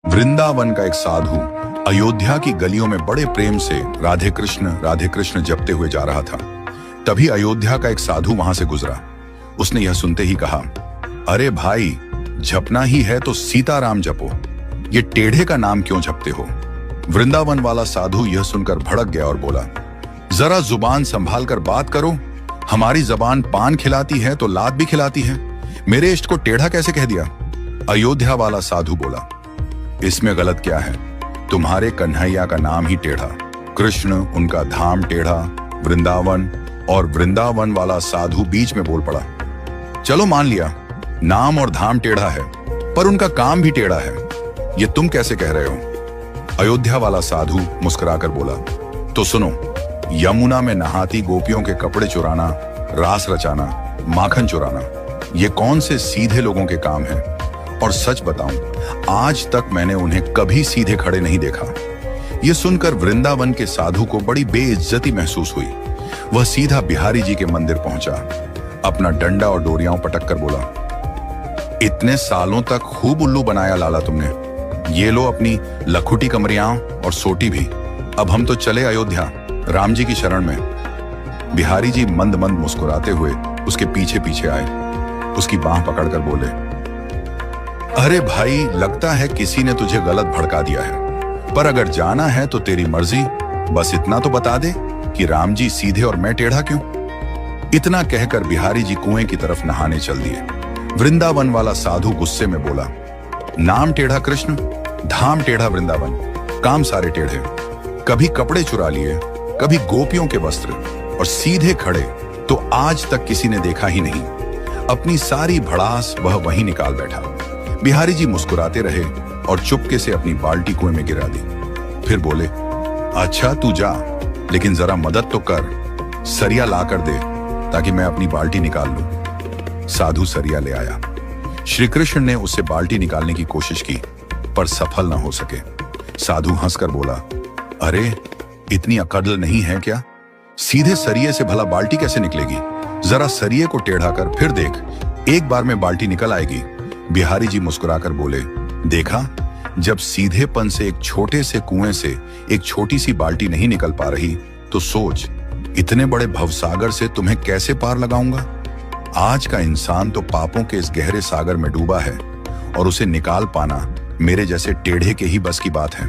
वृंदावन का एक साधु अयोध्या की गलियों में बड़े प्रेम से राधे कृष्ण जपते हुए जा रहा था। तभी अयोध्या का एक साधु वहां से गुजरा। उसने यह सुनते ही कहा, अरे भाई, जपना ही है तो सीताराम जपो, ये टेढ़े का नाम क्यों जपते हो? वृंदावन वाला साधु यह सुनकर भड़क गया और बोला, जरा जुबान संभाल कर बात करो। हमारी जबान पान खिलाती है तो लात भी खिलाती है। मेरे इष्ट को टेढ़ा कैसे कह दिया? अयोध्या वाला साधु बोला, इसमें गलत क्या है? तुम्हारे कन्हैया का नाम ही टेढ़ा, कृष्ण उनका धाम टेढ़ा, वृंदावन। और वृंदावन वाला साधु बीच में बोल पड़ा, चलो मान लिया नाम और धाम टेढ़ा है, पर उनका काम भी टेढ़ा है, ये तुम कैसे कह रहे हो? अयोध्या वाला साधु मुस्कुराकर बोला, तो सुनो, यमुना में नहाती गोपियों के कपड़े चुराना, रास रचाना, माखन चुराना, ये कौन से सीधे लोगों के काम है? और सच बताऊं, आज तक मैंने उन्हें कभी सीधे खड़े नहीं देखा। यह सुनकर वृंदावन के साधु को बड़ी बेइज्जती महसूस हुई। वह सीधा बिहारी जी के मंदिर पहुंचा, अपना डंडा और डोरियां पटक कर बोला, इतने सालों तक खूब उल्लू बनाया लाला तुमने, ये लो अपनी लखुटी कमरियां और सोटी भी, अब हम तो चले अयोध्या, राम जी की शरण में। बिहारी जी मंद मंद मुस्कुराते हुए उसके पीछे पीछे आए, उसकी बांह पकड़कर बोले, अरे भाई, लगता है किसी ने तुझे गलत भड़का दिया है, पर अगर जाना है तो तेरी मर्जी, बस इतना तो बता दे कि राम जी सीधे और मैं टेढ़ा क्यों? इतना कहकर बिहारी जी कुएं की तरफ नहाने चल दिए। वृंदावन वाला साधु गुस्से में बोला, नाम टेढ़ा कृष्ण, धाम टेढ़ा वृंदावन, काम सारे टेढ़े, कभी कपड़े चुरा लिए, कभी गोपियों के वस्त्र, और सीधे खड़े तो आज तक किसी ने देखा ही नहीं। अपनी सारी भड़ास वह वहीं निकाल बैठा। बिहारी जी मुस्कुराते रहे और चुपके से अपनी बाल्टी कुएं में गिरा दी। फिर बोले, अच्छा तू जा, लेकिन जरा मदद तो कर, सरिया ला कर दे ताकि मैं अपनी बाल्टी निकाल लूं। साधु सरिया ले आया। श्री कृष्ण ने उससे बाल्टी निकालने की कोशिश की, पर सफल न हो सके। साधु हंसकर बोला, अरे इतनी अकड़ नहीं है क्या? सीधे सरिये से भला बाल्टी कैसे निकलेगी? जरा सरिये को टेढ़ा कर फिर देख, एक बार में बाल्टी निकल आएगी। बिहारी जी मुस्कुराकर बोले, देखा, जब सीधेपन से एक छोटे से कुएं से एक छोटी सी बाल्टी नहीं निकल पा रही, तो सोच, इतने बड़े भवसागर से तुम्हें कैसे पार लगाऊंगा? आज का इंसान तो पापों के इस गहरे सागर में डूबा है, और उसे निकाल पाना मेरे जैसे टेढ़े के ही बस की बात है।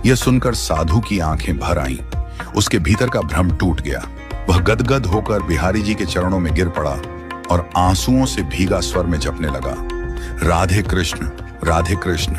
यह सुनकर साधु की आंखें भर आईं, उसके भीतर का भ्रम टूट गया। वह गदगद होकर बिहारी जी के चरणों में गिर पड़ा और आंसुओं से भीगा स्वर में जपने लगा, राधे कृष्ण, राधे कृष्ण।